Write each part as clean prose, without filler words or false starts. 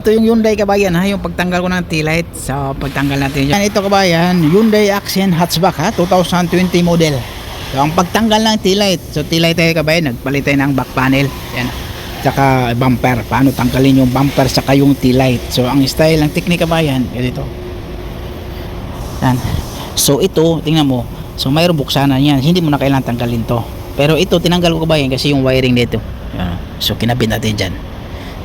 Ito yung Hyundai kabayan ha, yung pagtanggal ko ng tail light. So pagtanggal natin yan. Ito kabayan, Hyundai Accent hatchback ha, 2020 model. So ang pagtanggal ng tail light. So tail light tayo kabayan, nagpalit tayo ng back panel. Yan. Tsaka bumper. Paano tanggalin yung bumper saka yung tail light. So ang style ng technique kabayan, ganito. Yan. So ito, tingnan mo. So mayroong buksanan yan. Hindi mo na kailangan tanggalin to. Pero ito tinanggal ko kabayan kasi yung wiring dito. Yan. So kinabit natin dyan.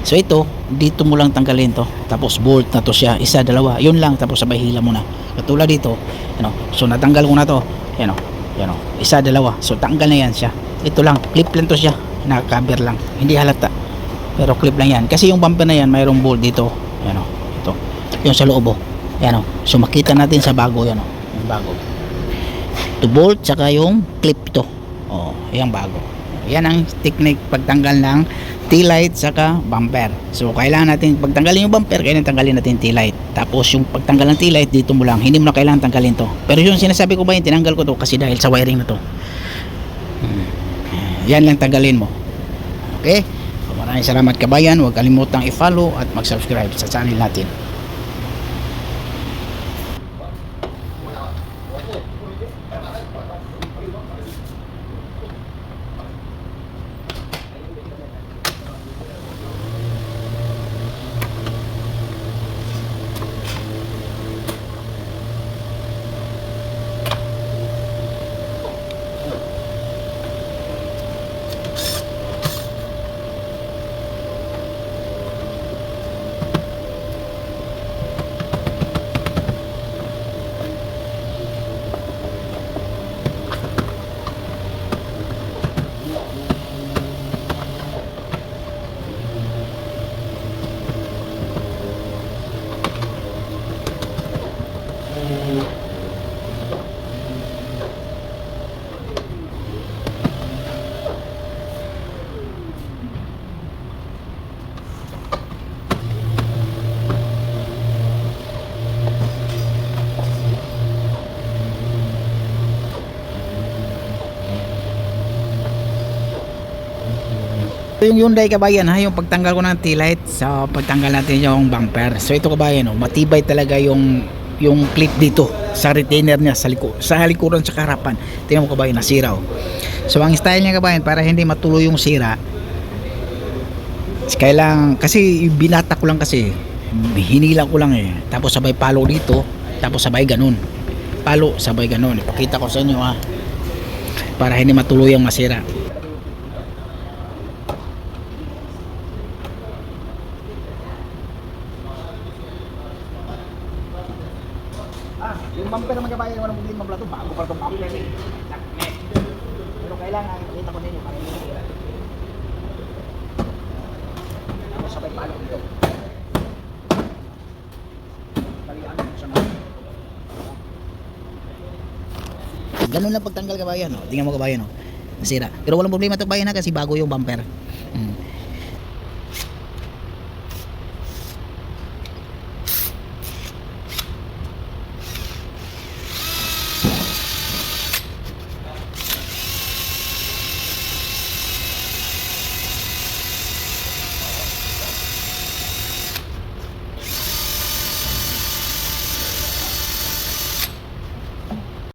So ito, dito mo lang tanggalin to. Tapos bolt na to siya, isa, dalawa. Yun lang, tapos sabay hila mo na. Katulad dito, ano. So natanggal ko na to. Yan o, yan o. Isa, dalawa. So tanggal na yan siya. Ito lang, clip lang to siya. Naka-cover lang. Hindi halata. Pero clip lang yan. Kasi yung bumper na yan, mayroong bolt dito. Yan o, ito. Yung sa loob o. Yan o. So makita natin sa bago yan o. Yung bago. Ito bolt, saka yung clip to. O, yung bago. Yan ang technique pagtanggal ng tail light saka bumper. So kailangan natin pagtanggalin yung bumper, kailangan tanggalin natin tail light. Tapos yung pagtanggal ng tail light dito mo lang, hindi mo na kailangan tanggalin to. Pero yung sinasabi ko ba yung tinanggal ko to kasi dahil sa wiring na to. Yan lang tanggalin mo. Okay? So, maraming salamat kabayan. Huwag kalimutang i-follow at mag-subscribe sa channel natin. Ito yung Hyundai kabayan ha, yung pagtanggal ko ng tail light. So pagtanggal natin yung bumper. So ito kabayan, oh, matibay talaga yung clip dito sa retainer niya sa likuran sa harapan. Tingnan mo kabayan, nasira oh. So ang style niya kabayan, para hindi matuloy yung sira, kailangan, kasi binata ko lang kasi, hinila ko lang eh. Tapos sabay palo dito, tapos sabay ganun. Palo, sabay ganun. Ipakita ko sa inyo ha, para hindi matuloy yung masira. Yung bumper naman kabayan, walang problema pala ito. Bago pa itong bumper eh. Pero kailangan, kita ko ninyo para hindi masira. Tapos sabay palo dito. Balian mo sa mga. Ganun lang pagtanggal kabayan. Tingnan mo kabayan. Nasira. Pero walang problema ito kabayan ha, kasi bago yung bumper.